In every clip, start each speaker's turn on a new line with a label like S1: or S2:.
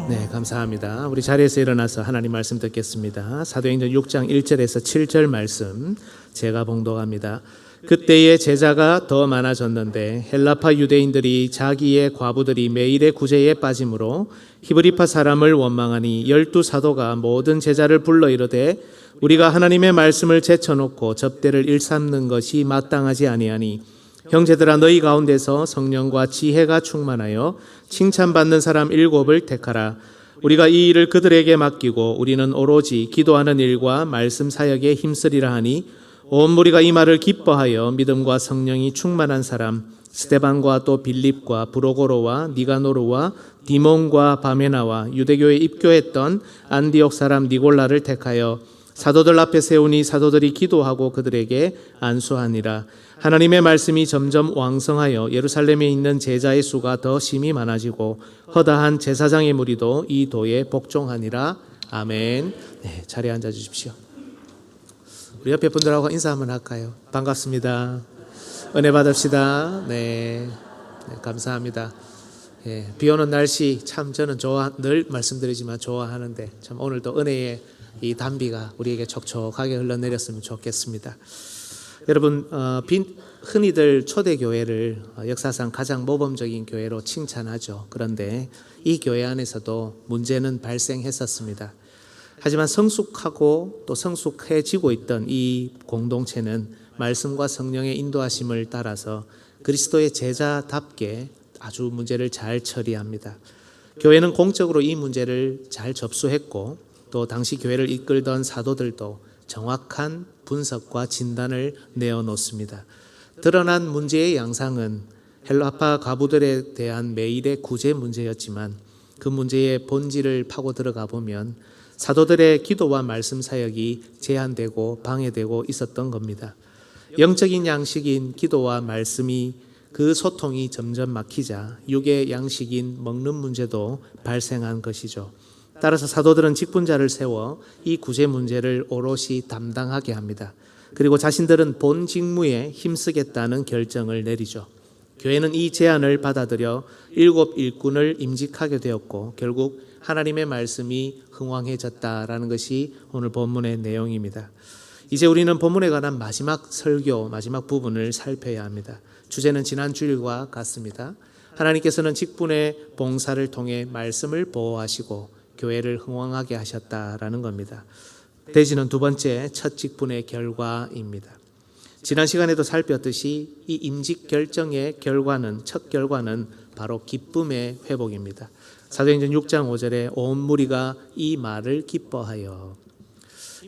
S1: 네, 감사합니다. 우리 자리에서 일어나서 하나님 말씀 듣겠습니다. 사도행전 6장 1절에서 7절 말씀 제가 봉독합니다. 그때의 제자가 더 많아졌는데 헬라파 유대인들이 자기의 과부들이 매일의 구제에 빠짐으로 히브리파 사람을 원망하니 12사도가 모든 제자를 불러 이르되 우리가 하나님의 말씀을 제쳐놓고 접대를 일삼는 것이 마땅하지 아니하니 형제들아 너희 가운데서 성령과 지혜가 충만하여 칭찬받는 사람 7을 택하라. 우리가 이 일을 그들에게 맡기고 우리는 오로지 기도하는 일과 말씀 사역에 힘쓰리라 하니 온 무리가 이 말을 기뻐하여 믿음과 성령이 충만한 사람 스데반과 또 빌립과 브로고로와 니가노르와 디몬과 바메나와 유대교에 입교했던 안디옥 사람 니골라를 택하여 사도들 앞에 세우니 사도들이 기도하고 그들에게 안수하니라. 하나님의 말씀이 점점 왕성하여 예루살렘에 있는 제자의 수가 더 심히 많아지고 허다한 제사장의 무리도 이 도에 복종하니라. 아멘. 네, 자리에 앉아 주십시오. 우리 옆에 분들하고 인사 한번 할까요? 반갑습니다. 은혜 받읍시다. 네, 감사합니다. 예, 비 오는 날씨 참 저는 늘 말씀드리지만 좋아하는데 참 오늘도 은혜의 이 단비가 우리에게 촉촉하게 흘러내렸으면 좋겠습니다. 여러분, 흔히들 초대교회를 역사상 가장 모범적인 교회로 칭찬하죠. 그런데 이 교회 안에서도 문제는 발생했었습니다. 하지만 성숙하고 또 성숙해지고 있던 이 공동체는 말씀과 성령의 인도하심을 따라서 그리스도의 제자답게 아주 문제를 잘 처리합니다. 교회는 공적으로 이 문제를 잘 접수했고 또 당시 교회를 이끌던 사도들도 정확한 분석과 진단을 내어놓습니다. 드러난 문제의 양상은 헬라파 과부들에 대한 매일의 구제 문제였지만 그 문제의 본질을 파고 들어가 보면 사도들의 기도와 말씀 사역이 제한되고 방해되고 있었던 겁니다. 영적인 양식인 기도와 말씀이 그 소통이 점점 막히자 육의 양식인 먹는 문제도 발생한 것이죠. 따라서 사도들은 직분자를 세워 이 구제 문제를 오롯이 담당하게 합니다. 그리고 자신들은 본 직무에 힘쓰겠다는 결정을 내리죠. 교회는 이 제안을 받아들여 7 일꾼을 임직하게 되었고 결국 하나님의 말씀이 흥왕해졌다라는 것이 오늘 본문의 내용입니다. 이제 우리는 본문에 관한 마지막 설교, 마지막 부분을 살펴야 합니다. 주제는 지난 주일과 같습니다. 하나님께서는 직분의 봉사를 통해 말씀을 보호하시고 교회를 흥왕하게 하셨다라는 겁니다. 대지는 두 번째 첫 직분의 결과입니다. 지난 시간에도 살폈듯이 이 임직 결정의 첫 결과는 바로 기쁨의 회복입니다. 사도행전 6장 5절에 온 무리가 이 말을 기뻐하여.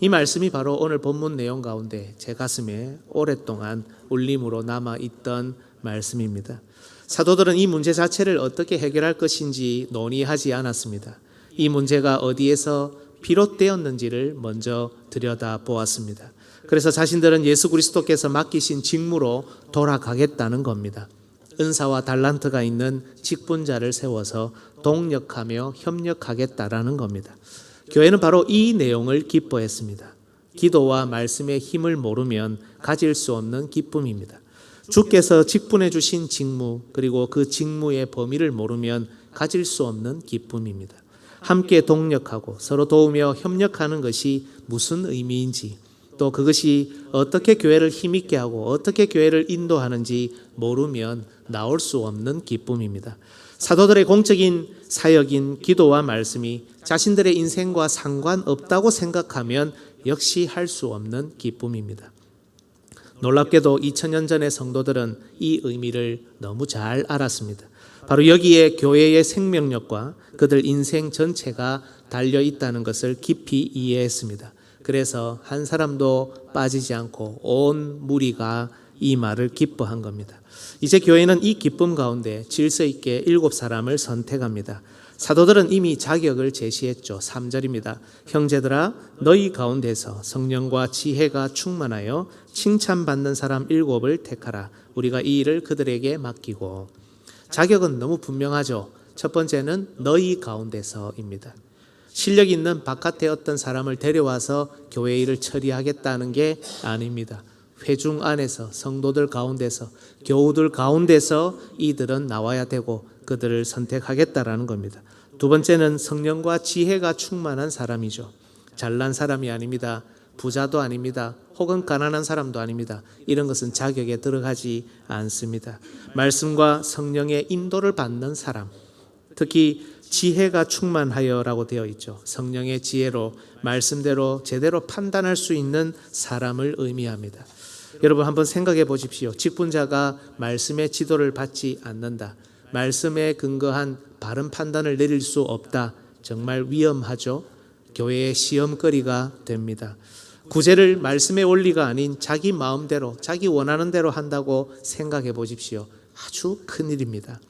S1: 이 말씀이 바로 오늘 본문 내용 가운데 제 가슴에 오랫동안 울림으로 남아있던 말씀입니다. 사도들은 이 문제 자체를 어떻게 해결할 것인지 논의하지 않았습니다. 이 문제가 어디에서 비롯되었는지를 먼저 들여다보았습니다. 그래서 자신들은 예수 그리스도께서 맡기신 직무로 돌아가겠다는 겁니다. 은사와 달란트가 있는 직분자를 세워서 동력하며 협력하겠다라는 겁니다. 교회는 바로 이 내용을 기뻐했습니다. 기도와 말씀의 힘을 모르면 가질 수 없는 기쁨입니다. 주께서 직분해 주신 직무 그리고 그 직무의 범위를 모르면 가질 수 없는 기쁨입니다. 함께 동력하고 서로 도우며 협력하는 것이 무슨 의미인지 또 그것이 어떻게 교회를 힘있게 하고 어떻게 교회를 인도하는지 모르면 나올 수 없는 기쁨입니다. 사도들의 공적인 사역인 기도와 말씀이 자신들의 인생과 상관없다고 생각하면 역시 할 수 없는 기쁨입니다. 놀랍게도 2000년 전의 성도들은 이 의미를 너무 잘 알았습니다. 바로 여기에 교회의 생명력과 그들 인생 전체가 달려 있다는 것을 깊이 이해했습니다. 그래서 한 사람도 빠지지 않고 온 무리가 이 말을 기뻐한 겁니다. 이제 교회는 이 기쁨 가운데 질서 있게 7사람을 선택합니다. 사도들은 이미 자격을 제시했죠. 3절입니다. 형제들아 너희 가운데서 성령과 지혜가 충만하여 칭찬받는 사람 7을 택하라. 우리가 이 일을 그들에게 맡기고. 자격은 너무 분명하죠. 첫 번째는 너희 가운데서입니다. 실력 있는 바깥의 어떤 사람을 데려와서 교회 일을 처리하겠다는 게 아닙니다. 회중 안에서, 성도들 가운데서, 교우들 가운데서 이들은 나와야 되고 그들을 선택하겠다라는 겁니다. 두 번째는 성령과 지혜가 충만한 사람이죠. 잘난 사람이 아닙니다. 부자도 아닙니다. 혹은 가난한 사람도 아닙니다. 이런 것은 자격에 들어가지 않습니다. 말씀과 성령의 인도를 받는 사람, 특히 지혜가 충만하여라고 되어 있죠. 성령의 지혜로 말씀대로 제대로 판단할 수 있는 사람을 의미합니다. 여러분 한번 생각해 보십시오. 직분자가 말씀의 지도를 받지 않는다, 말씀에 근거한 바른 판단을 내릴 수 없다, 정말 위험하죠. 교회의 시험거리가 됩니다. 구제를 말씀의 원리가 아닌 자기 마음대로, 자기 원하는 대로 한다고 생각해 보십시오. 아주 큰일입니다.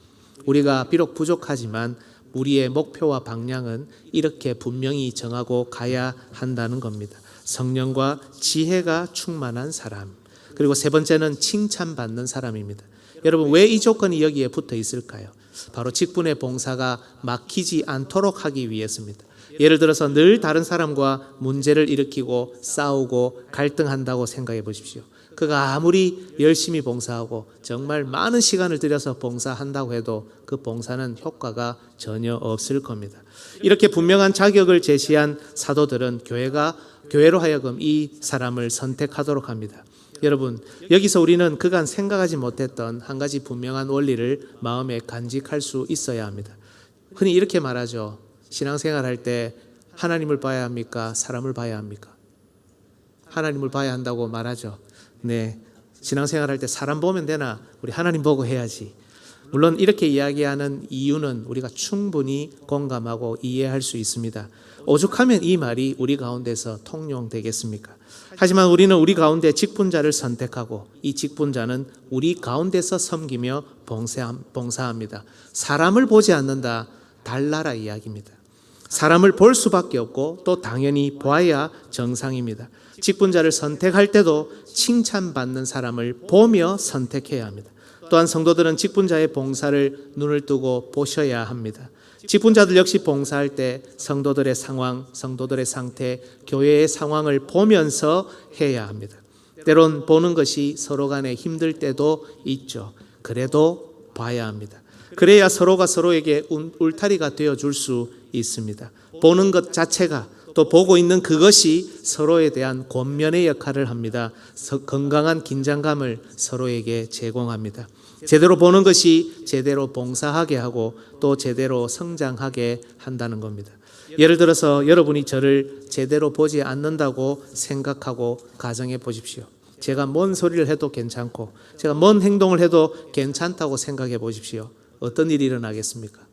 S1: 우리가 비록 부족하지만 우리의 목표와 방향은 이렇게 분명히 정하고 가야 한다는 겁니다. 성령과 지혜가 충만한 사람. 그리고 세 번째는 칭찬받는 사람입니다. 여러분 왜 이 조건이 여기에 붙어 있을까요? 바로 직분의 봉사가 막히지 않도록 하기 위해서입니다. 예를 들어서 늘 다른 사람과 문제를 일으키고 싸우고 갈등한다고 생각해 보십시오. 그가 아무리 열심히 봉사하고 정말 많은 시간을 들여서 봉사한다고 해도 그 봉사는 효과가 전혀 없을 겁니다. 이렇게 분명한 자격을 제시한 사도들은 교회로 하여금 이 사람을 선택하도록 합니다. 여러분 여기서 우리는 그간 생각하지 못했던 한 가지 분명한 원리를 마음에 간직할 수 있어야 합니다. 흔히 이렇게 말하죠. 신앙생활할 때 하나님을 봐야 합니까? 사람을 봐야 합니까? 하나님을 봐야 한다고 말하죠. 네, 신앙생활할 때 사람 보면 되나? 우리 하나님 보고 해야지. 물론 이렇게 이야기하는 이유는 우리가 충분히 공감하고 이해할 수 있습니다. 오죽하면 이 말이 우리 가운데서 통용되겠습니까? 하지만 우리는 우리 가운데 직분자를 선택하고 이 직분자는 우리 가운데서 섬기며 봉사합니다. 사람을 보지 않는다, 달라라 이야기입니다. 사람을 볼 수밖에 없고 또 당연히 봐야 정상입니다. 직분자를 선택할 때도 칭찬받는 사람을 보며 선택해야 합니다. 또한 성도들은 직분자의 봉사를 눈을 뜨고 보셔야 합니다. 직분자들 역시 봉사할 때 성도들의 상황, 성도들의 상태, 교회의 상황을 보면서 해야 합니다. 때론 보는 것이 서로 간에 힘들 때도 있죠. 그래도 봐야 합니다. 그래야 서로가 서로에게 울타리가 되어줄 수 있습니다. 보는 것 자체가, 또 보고 있는 그것이 서로에 대한 권면의 역할을 합니다. 건강한 긴장감을 서로에게 제공합니다. 제대로 보는 것이 제대로 봉사하게 하고 또 제대로 성장하게 한다는 겁니다. 예를 들어서 여러분이 저를 제대로 보지 않는다고 생각하고 가정해 보십시오. 제가 뭔 소리를 해도 괜찮고 제가 뭔 행동을 해도 괜찮다고 생각해 보십시오. 어떤 일이 일어나겠습니까?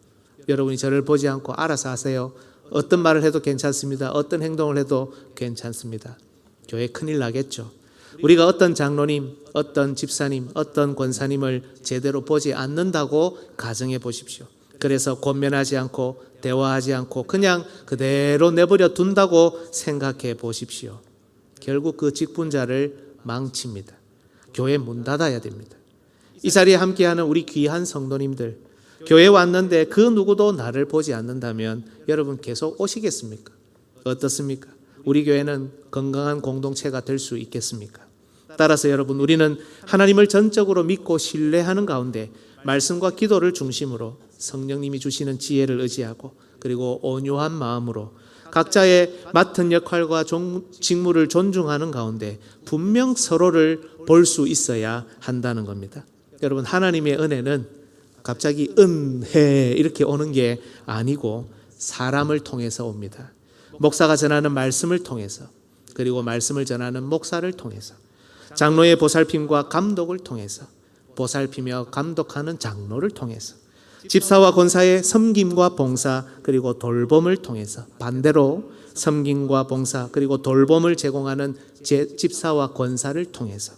S1: 여러분이 저를 보지 않고 알아서 하세요. 어떤 말을 해도 괜찮습니다. 어떤 행동을 해도 괜찮습니다. 교회 큰일 나겠죠. 우리가 어떤 장로님, 어떤 집사님, 어떤 권사님을 제대로 보지 않는다고 가정해 보십시오. 그래서 권면하지 않고 대화하지 않고 그냥 그대로 내버려 둔다고 생각해 보십시오. 결국 그 직분자를 망칩니다. 교회 문 닫아야 됩니다. 이 자리에 함께하는 우리 귀한 성도님들, 교회에 왔는데 그 누구도 나를 보지 않는다면 여러분 계속 오시겠습니까? 어떻습니까? 우리 교회는 건강한 공동체가 될 수 있겠습니까? 따라서 여러분, 우리는 하나님을 전적으로 믿고 신뢰하는 가운데 말씀과 기도를 중심으로 성령님이 주시는 지혜를 의지하고 그리고 온유한 마음으로 각자의 맡은 역할과 직무를 존중하는 가운데 분명 서로를 볼 수 있어야 한다는 겁니다. 여러분, 하나님의 은혜는 갑자기 은혜 이렇게 오는 게 아니고 사람을 통해서 옵니다. 목사가 전하는 말씀을 통해서, 그리고 말씀을 전하는 목사를 통해서, 장로의 보살핌과 감독을 통해서, 보살피며 감독하는 장로를 통해서, 집사와 권사의 섬김과 봉사 그리고 돌봄을 통해서, 반대로 섬김과 봉사 그리고 돌봄을 제공하는 집사와 권사를 통해서,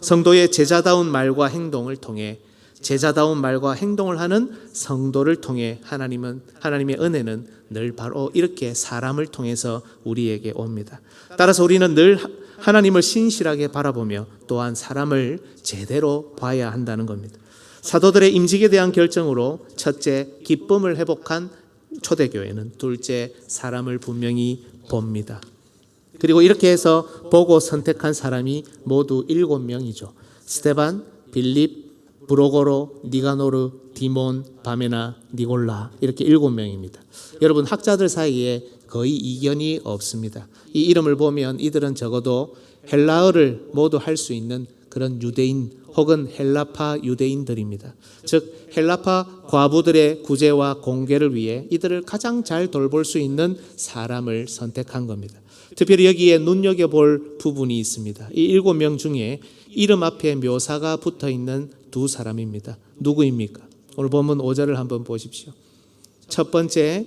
S1: 성도의 제자다운 말과 행동을 통해 제자다운 말과 행동을 하는 성도를 통해 하나님의 은혜는 늘 바로 이렇게 사람을 통해서 우리에게 옵니다. 따라서 우리는 늘 하나님을 신실하게 바라보며 또한 사람을 제대로 봐야 한다는 겁니다. 사도들의 임직에 대한 결정으로 첫째, 기쁨을 회복한 초대교회는 둘째, 사람을 분명히 봅니다. 그리고 이렇게 해서 보고 선택한 사람이 모두 7명이죠. 스데반, 빌립, 브로고로, 니가노르, 디몬, 바메나, 니골라 이렇게 7명입니다. 여러분 학자들 사이에 거의 이견이 없습니다. 이 이름을 보면 이들은 적어도 헬라어를 모두 할 수 있는 그런 유대인 혹은 헬라파 유대인들입니다. 즉 헬라파 과부들의 구제와 공개를 위해 이들을 가장 잘 돌볼 수 있는 사람을 선택한 겁니다. 특별히 여기에 눈여겨볼 부분이 있습니다. 이 7명 중에 이름 앞에 묘사가 붙어있는 두 사람입니다. 누구입니까? 오늘 본문 5절을 한번 보십시오. 첫 번째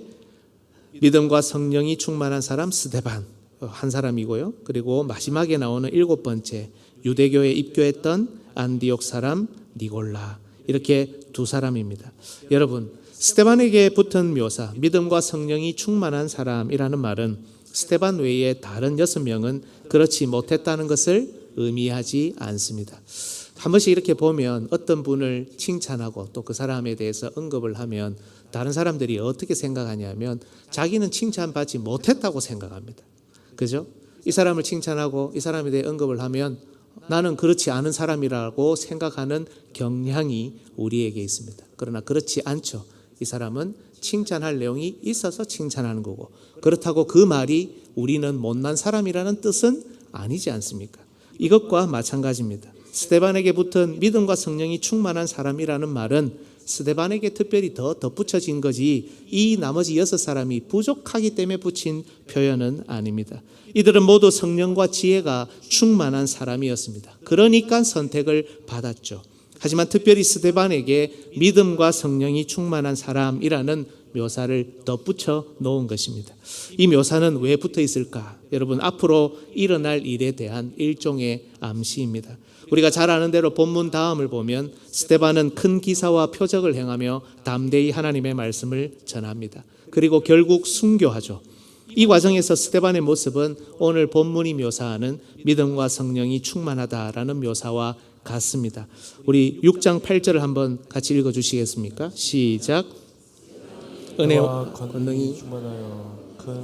S1: 믿음과 성령이 충만한 사람 스데반 한 사람이고요. 그리고 마지막에 나오는 7번째 유대교에 입교했던 안디옥 사람 니골라 이렇게 두 사람입니다. 여러분 스데반에게 붙은 묘사 믿음과 성령이 충만한 사람이라는 말은 스데반 외에 다른 6명은 그렇지 못했다는 것을 의미하지 않습니다. 한 번씩 이렇게 보면 어떤 분을 칭찬하고 또 그 사람에 대해서 언급을 하면 다른 사람들이 어떻게 생각하냐면 자기는 칭찬받지 못했다고 생각합니다. 그죠? 이 사람을 칭찬하고 이 사람에 대해 언급을 하면 나는 그렇지 않은 사람이라고 생각하는 경향이 우리에게 있습니다. 그러나 그렇지 않죠. 이 사람은 칭찬할 내용이 있어서 칭찬하는 거고 그렇다고 그 말이 우리는 못난 사람이라는 뜻은 아니지 않습니까? 이것과 마찬가지입니다. 스데반에게 붙은 믿음과 성령이 충만한 사람이라는 말은 스데반에게 특별히 더 덧붙여진 거지 이 나머지 6사람이 부족하기 때문에 붙인 표현은 아닙니다. 이들은 모두 성령과 지혜가 충만한 사람이었습니다. 그러니까 선택을 받았죠. 하지만 특별히 스데반에게 믿음과 성령이 충만한 사람이라는 묘사를 덧붙여 놓은 것입니다. 이 묘사는 왜 붙어 있을까? 여러분 앞으로 일어날 일에 대한 일종의 암시입니다. 우리가 잘 아는 대로 본문 다음을 보면 스데반은 큰 기사와 표적을 행하며 담대히 하나님의 말씀을 전합니다. 그리고 결국 순교하죠. 이 과정에서 스데반의 모습은 오늘 본문이 묘사하는 믿음과 성령이 충만하다라는 묘사와 같습니다. 우리 6장 8절을 한번 같이 읽어주시겠습니까? 시작. 은혜와 권능이
S2: 충만하여 큰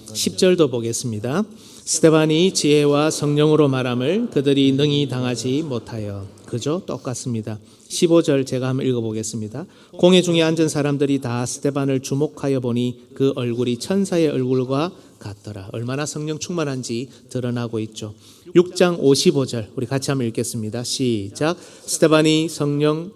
S1: 10절도 보겠습니다. 스데반이 지혜와 성령으로 말함을 그들이 능히 당하지 못하여. 그죠? 똑같습니다. 15절 제가 한번 읽어보겠습니다. 공회 중에 앉은 사람들이 다 스데반을 주목하여 보니 그 얼굴이 천사의 얼굴과 같더라. 얼마나 성령 충만한지 드러나고 있죠. 6장 55절 우리 같이 한번 읽겠습니다. 시작. 스데반이 성령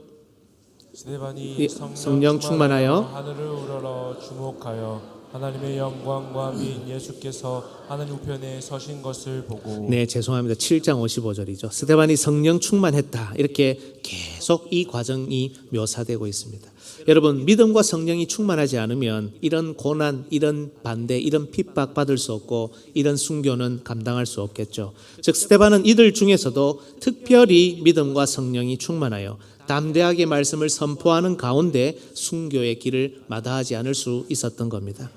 S1: 충만하여
S2: 하늘을 우러러 주목하여 하나님의 영광과 및 예수께서 하나님 우편에 서신 것을 보고.
S1: 네, 죄송합니다. 7장 55절이죠. 스데반이 성령 충만했다. 이렇게 계속 이 과정이 묘사되고 있습니다. 여러분, 믿음과 성령이 충만하지 않으면 이런 고난, 이런 반대, 이런 핍박 받을 수 없고 이런 순교는 감당할 수 없겠죠. 즉 스데반은 이들 중에서도 특별히 믿음과 성령이 충만하여 담대하게 말씀을 선포하는 가운데 순교의 길을 마다하지 않을 수 있었던 겁니다.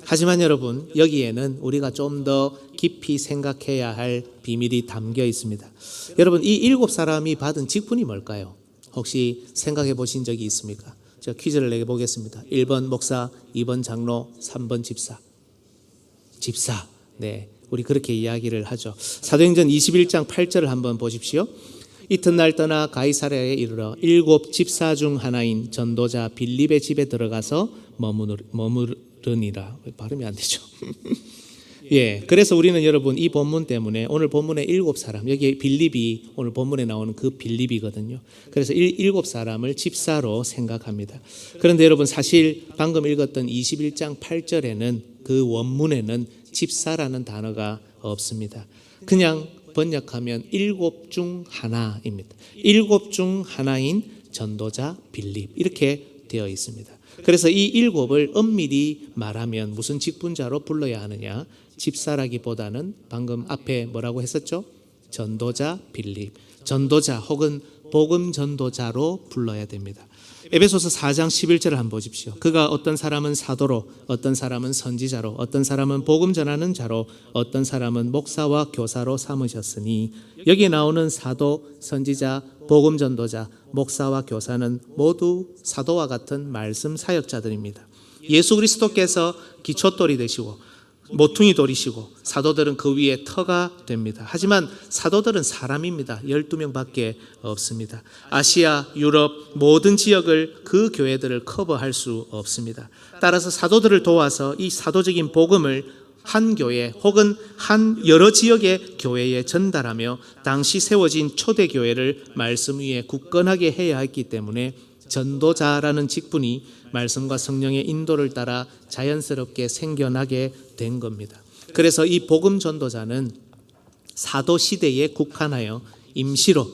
S1: 하지만 여러분 여기에는 우리가 좀 더 깊이 생각해야 할 비밀이 담겨 있습니다. 여러분 이 7사람이 받은 직분이 뭘까요? 혹시 생각해 보신 적이 있습니까? 제가 퀴즈를 내보겠습니다. 1번 목사, 2번 장로, 3번 집사. 집사. 네, 우리 그렇게 이야기를 하죠. 사도행전 21장 8절을 한번 보십시오. 이튿날 떠나 가이사랴에 이르러 7 집사 중 하나인 전도자 빌립의 집에 들어가서 머무르니라. 발음이 안 되죠. 예, 그래서 우리는 여러분 이 본문 때문에 오늘 본문의 7사람, 여기 빌립이 오늘 본문에 나오는 그 빌립이거든요. 그래서 7사람을 집사로 생각합니다. 그런데 여러분 사실 방금 읽었던 21장 8절에는 그 원문에는 집사라는 단어가 없습니다. 그냥 번역하면 7 중 하나입니다. 7 중 하나인 전도자 빌립 이렇게 되어 있습니다. 그래서 이 7을 엄밀히 말하면 무슨 직분자로 불러야 하느냐? 집사라기보다는 방금 앞에 뭐라고 했었죠? 전도자 빌립, 전도자 혹은 복음 전도자로 불러야 됩니다. 에베소서 4장 11절을 한번 보십시오. 그가 어떤 사람은 사도로, 어떤 사람은 선지자로, 어떤 사람은 복음 전하는 자로, 어떤 사람은 목사와 교사로 삼으셨으니, 여기에 나오는 사도, 선지자, 복음 전도자, 목사와 교사는 모두 사도와 같은 말씀 사역자들입니다. 예수 그리스도께서 기초돌이 되시고 모퉁이 돌이시고 사도들은 그 위에 터가 됩니다. 하지만 사도들은 사람입니다. 12명밖에 없습니다. 아시아, 유럽 모든 지역을 그 교회들을 커버할 수 없습니다. 따라서 사도들을 도와서 이 사도적인 복음을 한 교회 혹은 한 여러 지역의 교회에 전달하며 당시 세워진 초대 교회를 말씀 위에 굳건하게 해야 했기 때문에 전도자라는 직분이 말씀과 성령의 인도를 따라 자연스럽게 생겨나게 된 겁니다. 그래서 이 복음 전도자는 사도 시대에 국한하여 임시로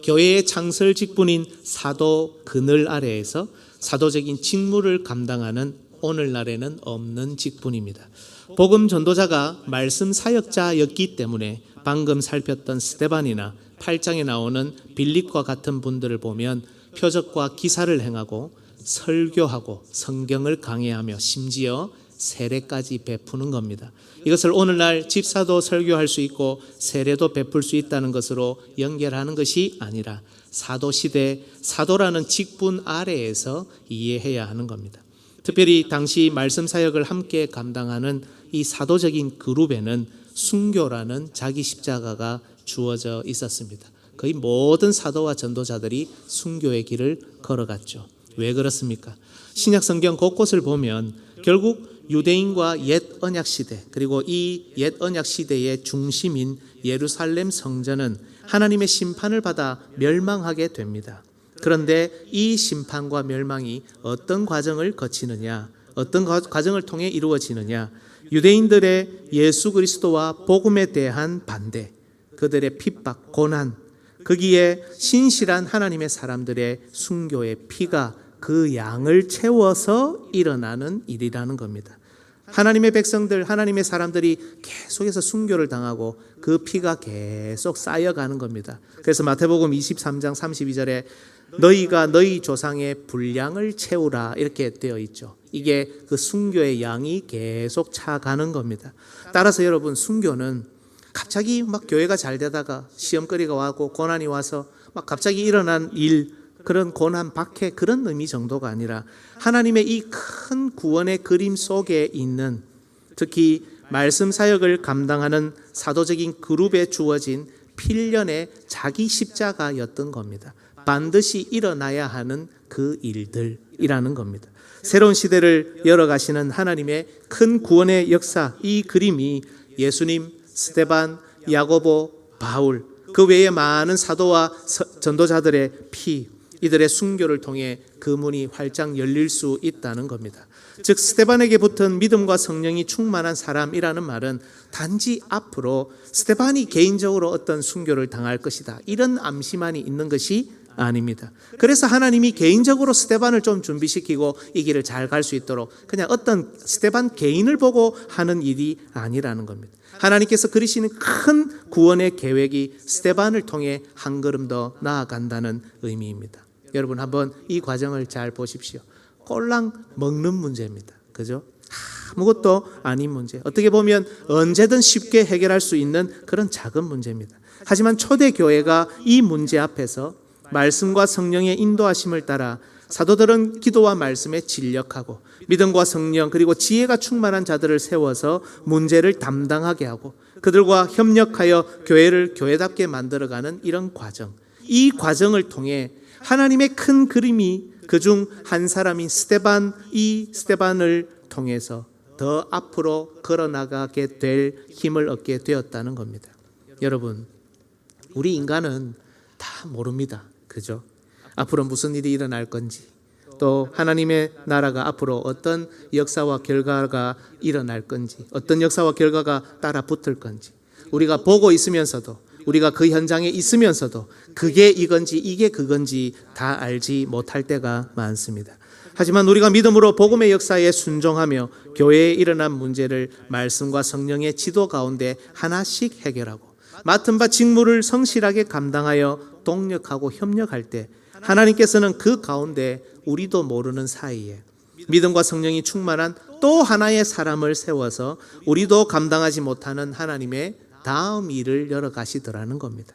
S1: 교회의 창설 직분인 사도 그늘 아래에서 사도적인 직무를 감당하는 오늘날에는 없는 직분입니다. 복음 전도자가 말씀 사역자였기 때문에 방금 살폈던 스데반이나 8장에 나오는 빌립과 같은 분들을 보면 표적과 기사를 행하고 설교하고 성경을 강해하며 심지어 세례까지 베푸는 겁니다. 이것을 오늘날 집사도 설교할 수 있고 세례도 베풀 수 있다는 것으로 연결하는 것이 아니라 사도시대 사도라는 직분 아래에서 이해해야 하는 겁니다. 특별히 당시 말씀 사역을 함께 감당하는 이 사도적인 그룹에는 순교라는 자기 십자가가 주어져 있었습니다. 거의 모든 사도와 전도자들이 순교의 길을 걸어갔죠. 왜 그렇습니까? 신약 성경 곳곳을 보면 결국 유대인과 옛 언약 시대 그리고 이 옛 언약 시대의 중심인 예루살렘 성전은 하나님의 심판을 받아 멸망하게 됩니다. 그런데 이 심판과 멸망이 어떤 과정을 거치느냐, 어떤 과정을 통해 이루어지느냐, 유대인들의 예수 그리스도와 복음에 대한 반대, 그들의 핍박, 고난, 거기에 신실한 하나님의 사람들의 순교의 피가 그 양을 채워서 일어나는 일이라는 겁니다. 하나님의 백성들, 하나님의 사람들이 계속해서 순교를 당하고 그 피가 계속 쌓여가는 겁니다. 그래서 마태복음 23장 32절에 너희가 너희 조상의 분량을 채우라 이렇게 되어 있죠. 이게 그 순교의 양이 계속 차가는 겁니다. 따라서 여러분, 순교는 갑자기 막 교회가 잘 되다가 시험거리가 와고 고난이 와서 막 갑자기 일어난 일, 그런 고난, 박해, 그런 의미 정도가 아니라 하나님의 이 큰 구원의 그림 속에 있는, 특히 말씀 사역을 감당하는 사도적인 그룹에 주어진 필연의 자기 십자가였던 겁니다. 반드시 일어나야 하는 그 일들이라는 겁니다. 새로운 시대를 열어가시는 하나님의 큰 구원의 역사, 이 그림이 예수님, 스데반, 야고보, 바울, 그 외에 많은 사도와 전도자들의 피, 이들의 순교를 통해 그 문이 활짝 열릴 수 있다는 겁니다. 즉 스데반에게 붙은 믿음과 성령이 충만한 사람이라는 말은 단지 앞으로 스데반이 개인적으로 어떤 순교를 당할 것이다, 이런 암시만이 있는 것이 아닙니다. 그래서 하나님이 개인적으로 스데반을 좀 준비시키고 이 길을 잘 갈 수 있도록 그냥 어떤 스데반 개인을 보고 하는 일이 아니라는 겁니다. 하나님께서 그리시는 큰 구원의 계획이 스데반을 통해 한 걸음 더 나아간다는 의미입니다. 여러분, 한번 이 과정을 잘 보십시오. 꼴랑 먹는 문제입니다. 그죠? 아무것도 아닌 문제. 어떻게 보면 언제든 쉽게 해결할 수 있는 그런 작은 문제입니다. 하지만 초대교회가 이 문제 앞에서 말씀과 성령의 인도하심을 따라 사도들은 기도와 말씀에 진력하고 믿음과 성령 그리고 지혜가 충만한 자들을 세워서 문제를 담당하게 하고 그들과 협력하여 교회를 교회답게 만들어가는 이런 과정, 이 과정을 통해 하나님의 큰 그림이 그중 한 사람인 스데반, 이 스데반을 통해서 더 앞으로 걸어나가게 될 힘을 얻게 되었다는 겁니다. 여러분, 우리 인간은 다 모릅니다. 그죠? 앞으로 무슨 일이 일어날 건지, 또 하나님의 나라가 앞으로 어떤 역사와 결과가 일어날 건지, 어떤 역사와 결과가 따라 붙을 건지, 우리가 보고 있으면서도, 우리가 그 현장에 있으면서도 그게 이건지 이게 그건지 다 알지 못할 때가 많습니다. 하지만 우리가 믿음으로 복음의 역사에 순종하며 교회에 일어난 문제를 말씀과 성령의 지도 가운데 하나씩 해결하고 맡은 바 직무를 성실하게 감당하여 동력하고 협력할 때 하나님께서는 그 가운데 우리도 모르는 사이에 믿음과 성령이 충만한 또 하나의 사람을 세워서 우리도 감당하지 못하는 하나님의 다음 일을 열어가시더라는 겁니다.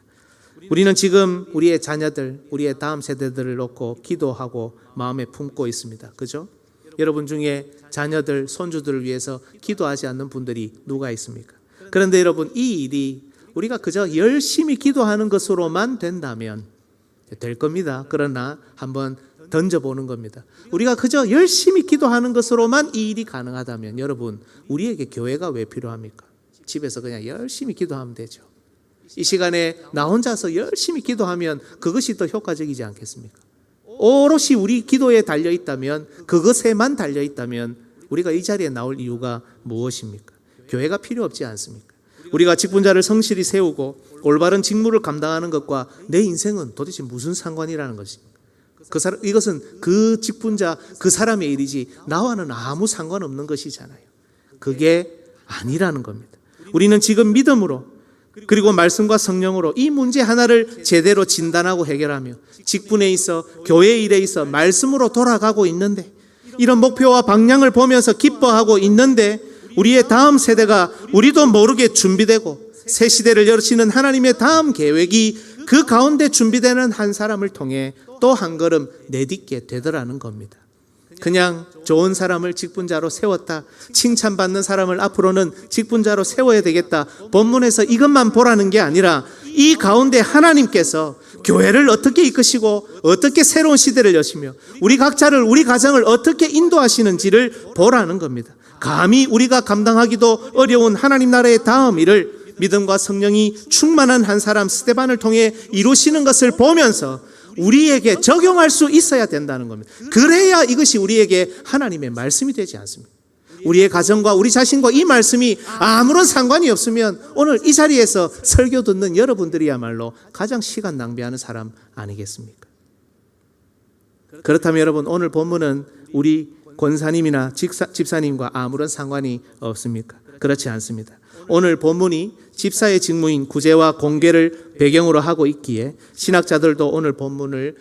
S1: 우리는 지금 우리의 자녀들, 우리의 다음 세대들을 놓고 기도하고 마음에 품고 있습니다. 그죠? 여러분 중에 자녀들, 손주들을 위해서 기도하지 않는 분들이 누가 있습니까? 그런데 여러분, 이 일이 우리가 그저 열심히 기도하는 것으로만 된다면 될 겁니다. 그러나 한번 던져보는 겁니다. 우리가 그저 열심히 기도하는 것으로만 이 일이 가능하다면 여러분, 우리에게 교회가 왜 필요합니까? 집에서 그냥 열심히 기도하면 되죠. 이 시간에 나 혼자서 열심히 기도하면 그것이 더 효과적이지 않겠습니까? 오롯이 우리 기도에 달려있다면, 그것에만 달려있다면 우리가 이 자리에 나올 이유가 무엇입니까? 교회가 필요 없지 않습니까? 우리가 직분자를 성실히 세우고 올바른 직무를 감당하는 것과 내 인생은 도대체 무슨 상관이라는 것입니까? 이것은 그 직분자, 그 사람의 일이지 나와는 아무 상관없는 것이잖아요. 그게 아니라는 겁니다. 우리는 지금 믿음으로, 그리고 말씀과 성령으로 이 문제 하나를 제대로 진단하고 해결하며 직분에 있어, 교회 일에 있어 말씀으로 돌아가고 있는데, 이런 목표와 방향을 보면서 기뻐하고 있는데, 우리의 다음 세대가 우리도 모르게 준비되고 새 시대를 여시는 하나님의 다음 계획이 그 가운데 준비되는 한 사람을 통해 또 한 걸음 내딛게 되더라는 겁니다. 그냥 좋은 사람을 직분자로 세웠다, 칭찬받는 사람을 앞으로는 직분자로 세워야 되겠다, 본문에서 이것만 보라는 게 아니라 이 가운데 하나님께서 교회를 어떻게 이끄시고 어떻게 새로운 시대를 여시며 우리 각자를, 우리 가정을 어떻게 인도하시는지를 보라는 겁니다. 감히 우리가 감당하기도 어려운 하나님 나라의 다음 일을 믿음과 성령이 충만한 한 사람 스데반을 통해 이루시는 것을 보면서 우리에게 적용할 수 있어야 된다는 겁니다. 그래야 이것이 우리에게 하나님의 말씀이 되지 않습니까? 우리의 가정과 우리 자신과 이 말씀이 아무런 상관이 없으면 오늘 이 자리에서 설교 듣는 여러분들이야말로 가장 시간 낭비하는 사람 아니겠습니까? 그렇다면 여러분, 오늘 본문은 우리 권사님이나 집사님과 아무런 상관이 없습니까? 그렇지 않습니다. 오늘 본문이 집사의 직무인 구제와 공개를 배경으로 하고 있기에 신학자들도 오늘 본문을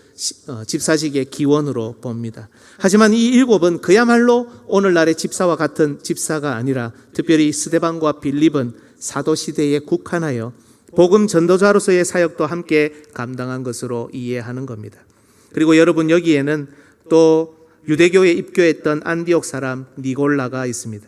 S1: 집사직의 기원으로 봅니다. 하지만 이 일곱은 그야말로 오늘날의 집사와 같은 집사가 아니라 특별히 스데반과 빌립은 사도시대에 국한하여 복음 전도자로서의 사역도 함께 감당한 것으로 이해하는 겁니다. 그리고 여러분, 여기에는 또 유대교에 입교했던 안디옥 사람 니골라가 있습니다.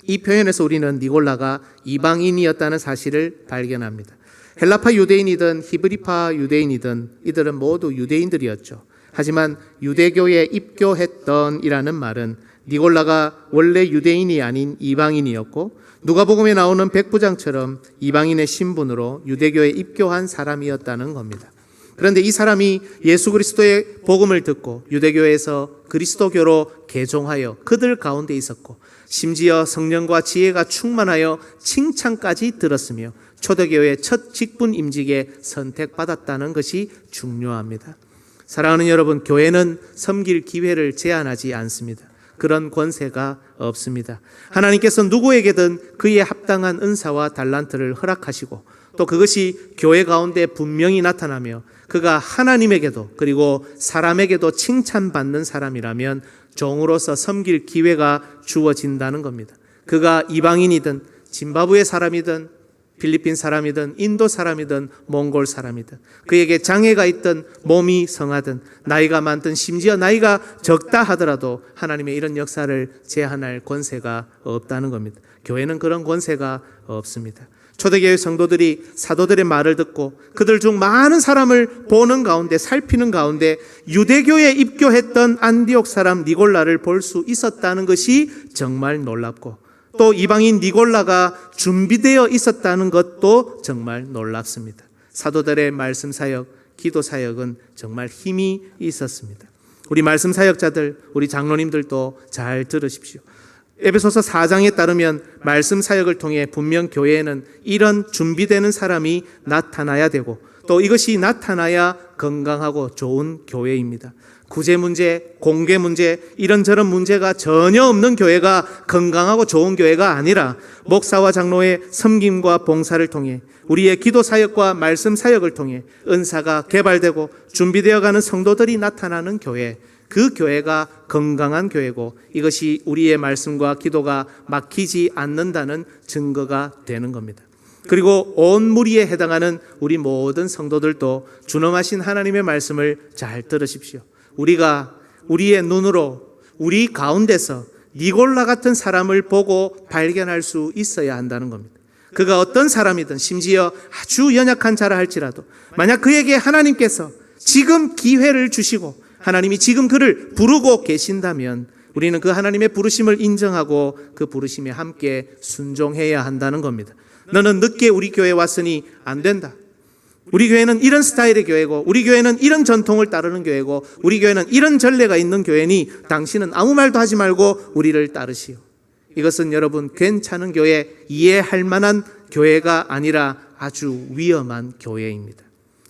S1: 이 표현에서 우리는 니골라가 이방인이었다는 사실을 발견합니다. 헬라파 유대인이든 히브리파 유대인이든 이들은 모두 유대인들이었죠. 하지만 유대교에 입교했던 이라는 말은 니골라가 원래 유대인이 아닌 이방인이었고, 누가복음에 나오는 백부장처럼 이방인의 신분으로 유대교에 입교한 사람이었다는 겁니다. 그런데 이 사람이 예수 그리스도의 복음을 듣고 유대교에서 그리스도교로 개종하여 그들 가운데 있었고, 심지어 성령과 지혜가 충만하여 칭찬까지 들었으며 초대교회의 첫 직분 임직에 선택받았다는 것이 중요합니다. 사랑하는 여러분, 교회는 섬길 기회를 제한하지 않습니다. 그런 권세가 없습니다. 하나님께서 누구에게든 그에 합당한 은사와 달란트를 허락하시고, 또 그것이 교회 가운데 분명히 나타나며 그가 하나님에게도 그리고 사람에게도 칭찬받는 사람이라면 종으로서 섬길 기회가 주어진다는 겁니다. 그가 이방인이든 짐바브웨 사람이든 필리핀 사람이든 인도 사람이든 몽골 사람이든, 그에게 장애가 있든 몸이 성하든 나이가 많든 심지어 나이가 적다 하더라도 하나님의 이런 역사를 제한할 권세가 없다는 겁니다. 교회는 그런 권세가 없습니다. 초대교회 성도들이 사도들의 말을 듣고 그들 중 많은 사람을 보는 가운데, 살피는 가운데 유대교에 입교했던 안디옥 사람 니골라를 볼 수 있었다는 것이 정말 놀랍고, 또 이방인 니골라가 준비되어 있었다는 것도 정말 놀랍습니다. 사도들의 말씀 사역, 기도 사역은 정말 힘이 있었습니다. 우리 말씀 사역자들, 우리 장로님들도 잘 들으십시오. 에베소서 4장에 따르면 말씀 사역을 통해 분명 교회에는 이런 준비되는 사람이 나타나야 되고, 또 이것이 나타나야 건강하고 좋은 교회입니다. 구제 문제, 공개 문제, 이런저런 문제가 전혀 없는 교회가 건강하고 좋은 교회가 아니라 목사와 장로의 섬김과 봉사를 통해 우리의 기도 사역과 말씀 사역을 통해 은사가 개발되고 준비되어가는 성도들이 나타나는 교회, 그 교회가 건강한 교회고, 이것이 우리의 말씀과 기도가 막히지 않는다는 증거가 되는 겁니다. 그리고 온 무리에 해당하는 우리 모든 성도들도 준엄하신 하나님의 말씀을 잘 들으십시오. 우리가 우리의 눈으로, 우리 가운데서 니골라 같은 사람을 보고 발견할 수 있어야 한다는 겁니다. 그가 어떤 사람이든 심지어 아주 연약한 자라 할지라도 만약 그에게 하나님께서 지금 기회를 주시고 하나님이 지금 그를 부르고 계신다면 우리는 그 하나님의 부르심을 인정하고 그 부르심에 함께 순종해야 한다는 겁니다. 너는 늦게 우리 교회에 왔으니 안 된다. 우리 교회는 이런 스타일의 교회고 우리 교회는 이런 전통을 따르는 교회고 우리 교회는 이런 전례가 있는 교회니 당신은 아무 말도 하지 말고 우리를 따르시오. 이것은 여러분 괜찮은 교회, 이해할 만한 교회가 아니라 아주 위험한 교회입니다.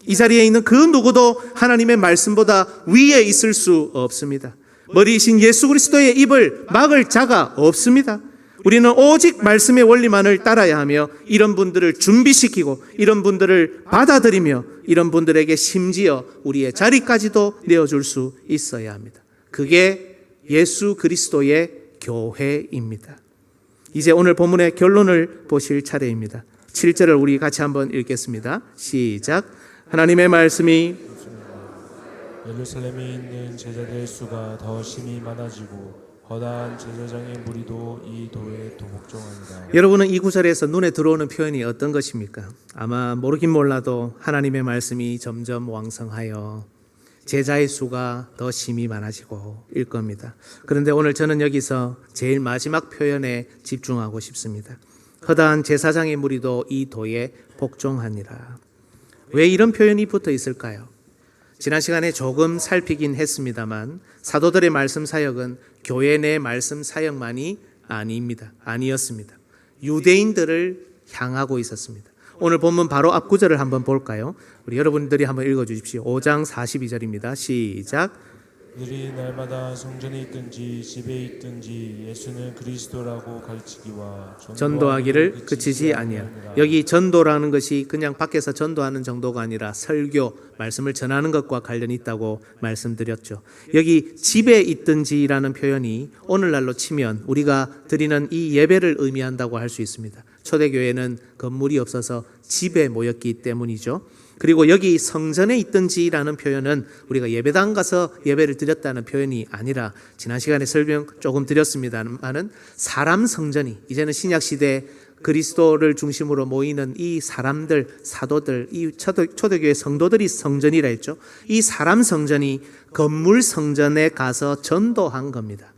S1: 이 자리에 있는 그 누구도 하나님의 말씀보다 위에 있을 수 없습니다. 머리이신 예수 그리스도의 입을 막을 자가 없습니다. 우리는 오직 말씀의 원리만을 따라야 하며 이런 분들을 준비시키고 이런 분들을 받아들이며 이런 분들에게 심지어 우리의 자리까지도 내어줄 수 있어야 합니다. 그게 예수 그리스도의 교회입니다. 이제 오늘 본문의 결론을 보실 차례입니다. 7절을 우리 같이 한번 읽겠습니다. 시작. 하나님의 말씀이
S2: 예루살렘에 있는 제자들의 수가 더 심히 많아지고 거대한 제사장의 무리도 이 도에 도복종하니라.
S1: 여러분은 이 구절에서 눈에 들어오는 표현이 어떤 것입니까? 아마 모르긴 몰라도 하나님의 말씀이 점점 왕성하여 제자의 수가 더 심히 많아지고 일 겁니다. 그런데 오늘 저는 여기서 제일 마지막 표현에 집중하고 싶습니다. 허다한 제사장의 무리도 이 도에 복종하니라. 왜 이런 표현이 붙어 있을까요? 지난 시간에 조금 살피긴 했습니다만 사도들의 말씀 사역은 교회 내 말씀 사역만이 아니었습니다. 유대인들을 향하고 있었습니다. 오늘 본문 바로 앞 구절을 한번 볼까요? 우리 여러분들이 한번 읽어주십시오. 5장 42절입니다. 시작.
S2: 그들이 날마다 성전에 있든지 집에 있든지 예수는 그리스도라고 가르치기와
S1: 전도하기를 그치지 아니하라. 여기 전도라는 것이 그냥 밖에서 전도하는 정도가 아니라 설교, 말씀을 전하는 것과 관련이 있다고 말씀드렸죠. 여기 집에 있든지라는 표현이 오늘날로 치면 우리가 드리는 이 예배를 의미한다고 할 수 있습니다. 초대교회는 건물이 없어서 집에 모였기 때문이죠. 그리고 여기 성전에 있든지라는 표현은 우리가 예배당 가서 예배를 드렸다는 표현이 아니라 지난 시간에 설명 조금 드렸습니다만은 사람 성전이 이제는 신약시대 그리스도를 중심으로 모이는 이 사람들, 사도들, 이 초대교회 성도들이 성전이라 했죠. 이 사람 성전이 건물 성전에 가서 전도한 겁니다.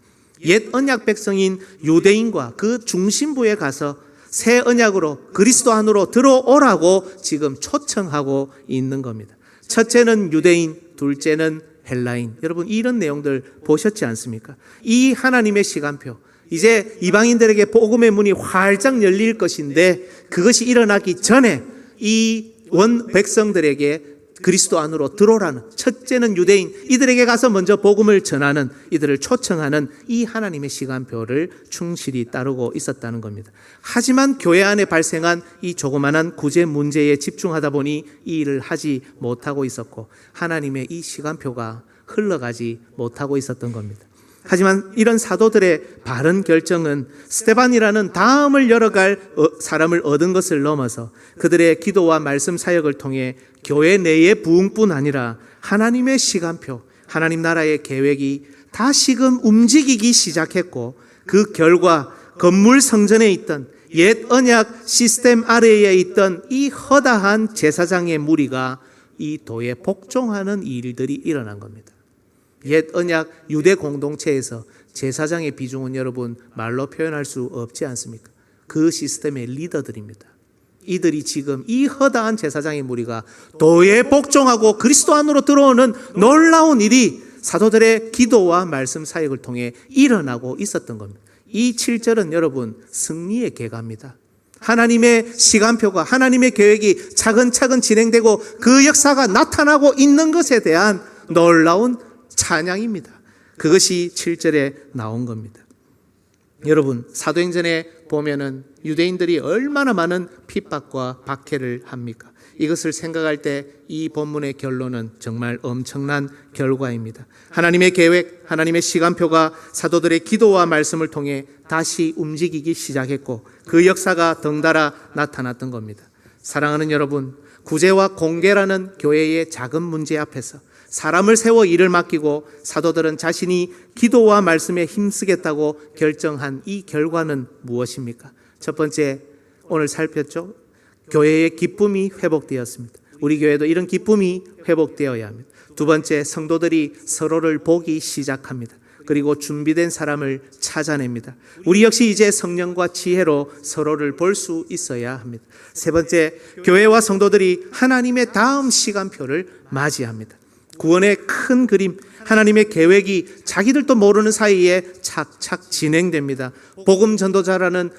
S1: 옛 언약 백성인 유대인과 그 중심부에 가서 새 언약으로 그리스도 안으로 들어오라고 지금 초청하고 있는 겁니다. 첫째는 유대인, 둘째는 헬라인. 여러분 이런 내용들 보셨지 않습니까? 이 하나님의 시간표, 이제 이방인들에게 복음의 문이 활짝 열릴 것인데 그것이 일어나기 전에 이 원 백성들에게 그리스도 안으로 들어오라는, 첫째는 유대인, 이들에게 가서 먼저 복음을 전하는, 이들을 초청하는 이 하나님의 시간표를 충실히 따르고 있었다는 겁니다. 하지만 교회 안에 발생한 이 조그만한 구제 문제에 집중하다 보니 이 일을 하지 못하고 있었고 하나님의 이 시간표가 흘러가지 못하고 있었던 겁니다. 하지만 이런 사도들의 바른 결정은 스데반이라는 다음을 열어갈 사람을 얻은 것을 넘어서 그들의 기도와 말씀 사역을 통해 교회 내의 부흥뿐 아니라 하나님의 시간표, 하나님 나라의 계획이 다시금 움직이기 시작했고 그 결과 건물 성전에 있던 옛 언약 시스템 아래에 있던 이 허다한 제사장의 무리가 이 도에 복종하는 일들이 일어난 겁니다. 옛 언약 유대 공동체에서 제사장의 비중은 여러분 말로 표현할 수 없지 않습니까? 그 시스템의 리더들입니다. 이들이 지금 이 허다한 제사장의 무리가 도에 복종하고 그리스도 안으로 들어오는 놀라운 일이 사도들의 기도와 말씀 사역을 통해 일어나고 있었던 겁니다. 이 7절은 여러분 승리의 계가입니다. 하나님의 시간표가, 하나님의 계획이 차근차근 진행되고 그 역사가 나타나고 있는 것에 대한 놀라운 찬양입니다. 그것이 7절에 나온 겁니다. 여러분 사도행전에 보면은 유대인들이 얼마나 많은 핍박과 박해를 합니까? 이것을 생각할 때 이 본문의 결론은 정말 엄청난 결과입니다. 하나님의 계획, 하나님의 시간표가 사도들의 기도와 말씀을 통해 다시 움직이기 시작했고 그 역사가 덩달아 나타났던 겁니다. 사랑하는 여러분, 구제와 공개라는 교회의 작은 문제 앞에서 사람을 세워 일을 맡기고 사도들은 자신이 기도와 말씀에 힘쓰겠다고 결정한 이 결과는 무엇입니까? 첫 번째, 오늘 살폈죠? 교회의 기쁨이 회복되었습니다. 우리 교회도 이런 기쁨이 회복되어야 합니다. 두 번째, 성도들이 서로를 보기 시작합니다. 그리고 준비된 사람을 찾아냅니다. 우리 역시 이제 성령과 지혜로 서로를 볼 수 있어야 합니다. 세 번째, 교회와 성도들이 하나님의 다음 시간표를 맞이합니다. 구원의 큰 그림, 하나님의 계획이 자기들도 모르는 사이에 착착 진행됩니다. 복음 전도자라는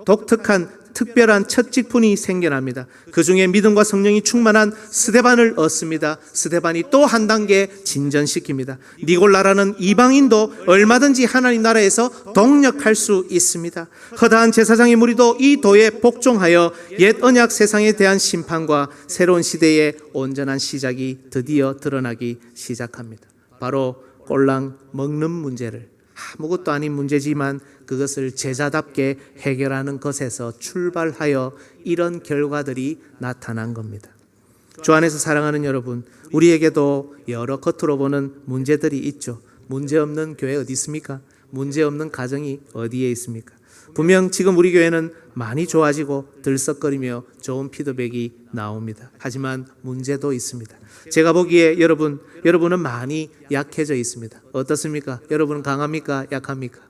S1: 독특한 특별한 첫 직분이 생겨납니다. 그 중에 믿음과 성령이 충만한 스데반을 얻습니다. 스데반이 또 한 단계 진전시킵니다. 니골라라는 이방인도 얼마든지 하나님 나라에서 동력할 수 있습니다. 허다한 제사장의 무리도 이 도에 복종하여 옛 언약 세상에 대한 심판과 새로운 시대의 온전한 시작이 드디어 드러나기 시작합니다. 바로 꼴랑 먹는 문제를, 아무것도 아닌 문제지만 그것을 제자답게 해결하는 것에서 출발하여 이런 결과들이 나타난 겁니다. 주 안에서 사랑하는 여러분, 우리에게도 여러 겉으로 보는 문제들이 있죠. 문제 없는 교회 어디 있습니까? 문제 없는 가정이 어디에 있습니까? 분명 지금 우리 교회는 많이 좋아지고 들썩거리며 좋은 피드백이 나옵니다. 하지만 문제도 있습니다. 제가 보기에 여러분은 많이 약해져 있습니다. 어떻습니까? 여러분은 강합니까? 약합니까?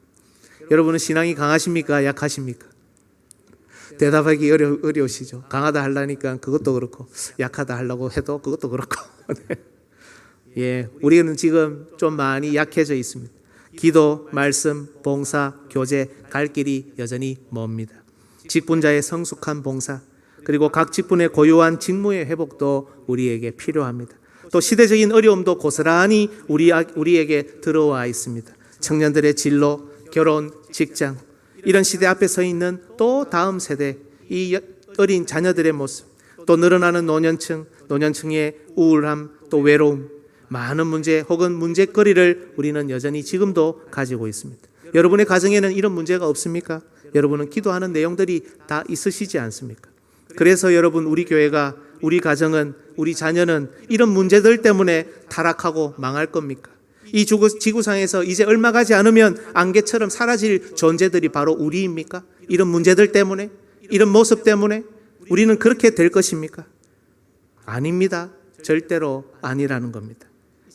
S1: 여러분은 신앙이 강하십니까? 약하십니까? 대답하기 어려우시죠? 강하다 하려니까 그것도 그렇고, 약하다 하려고 해도 그것도 그렇고. 예, 우리는 지금 좀 많이 약해져 있습니다. 기도, 말씀, 봉사, 교제, 갈 길이 여전히 멉니다. 직분자의 성숙한 봉사, 그리고 각 직분의 고유한 직무의 회복도 우리에게 필요합니다. 또 시대적인 어려움도 고스란히 우리에게 들어와 있습니다. 청년들의 진로, 결혼, 직장, 이런 시대 앞에 서 있는 또 다음 세대, 이 어린 자녀들의 모습, 또 늘어나는 노년층의 우울함, 또 외로움, 많은 문제 혹은 문제거리를 우리는 여전히 지금도 가지고 있습니다. 여러분의 가정에는 이런 문제가 없습니까? 여러분은 기도하는 내용들이 다 있으시지 않습니까? 그래서 여러분, 우리 교회가, 우리 가정은, 우리 자녀는 이런 문제들 때문에 타락하고 망할 겁니까? 이 지구상에서 이제 얼마 가지 않으면 안개처럼 사라질 존재들이 바로 우리입니까? 이런 문제들 때문에, 이런 모습 때문에 우리는 그렇게 될 것입니까? 아닙니다. 절대로 아니라는 겁니다.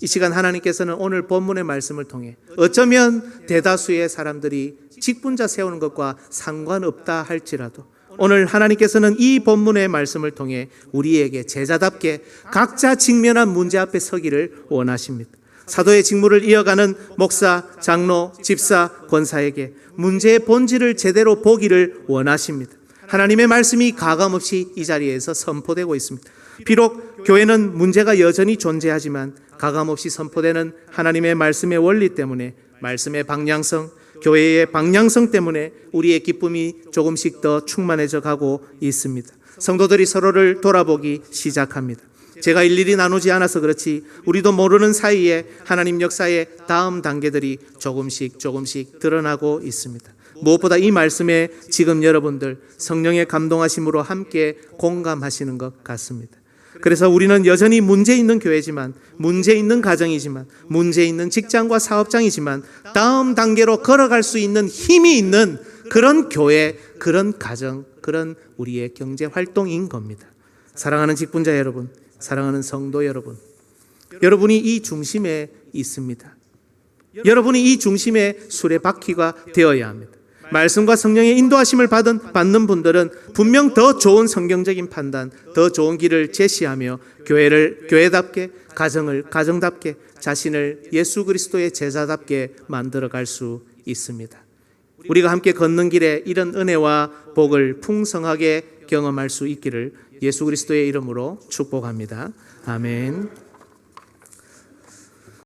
S1: 이 시간 하나님께서는 오늘 본문의 말씀을 통해 어쩌면 대다수의 사람들이 직분자 세우는 것과 상관없다 할지라도 오늘 하나님께서는 이 본문의 말씀을 통해 우리에게 제자답게 각자 직면한 문제 앞에 서기를 원하십니다. 사도의 직무를 이어가는 목사, 장로, 집사, 권사에게 문제의 본질을 제대로 보기를 원하십니다. 하나님의 말씀이 가감없이 이 자리에서 선포되고 있습니다. 비록 교회는 문제가 여전히 존재하지만 가감없이 선포되는 하나님의 말씀의 원리 때문에, 말씀의 방향성, 교회의 방향성 때문에 우리의 기쁨이 조금씩 더 충만해져 가고 있습니다. 성도들이 서로를 돌아보기 시작합니다. 제가 일일이 나누지 않아서 그렇지 우리도 모르는 사이에 하나님 역사의 다음 단계들이 조금씩 드러나고 있습니다. 무엇보다 이 말씀에 지금 여러분들 성령의 감동하심으로 함께 공감하시는 것 같습니다. 그래서 우리는 여전히 문제 있는 교회지만, 문제 있는 가정이지만, 문제 있는 직장과 사업장이지만 다음 단계로 걸어갈 수 있는 힘이 있는 그런 교회, 그런 가정, 그런 우리의 경제 활동인 겁니다. 사랑하는 직분자 여러분, 사랑하는 성도 여러분, 여러분이 이 중심에 있습니다. 여러분이 이 중심의 수레바퀴가 되어야 합니다. 말씀과 성령의 인도하심을 받는 분들은 분명 더 좋은 성경적인 판단, 더 좋은 길을 제시하며 교회를 교회답게, 가정을 가정답게, 자신을 예수 그리스도의 제자답게 만들어갈 수 있습니다. 우리가 함께 걷는 길에 이런 은혜와 복을 풍성하게 경험할 수 있기를 예수 그리스도의 이름으로 축복합니다. 아멘.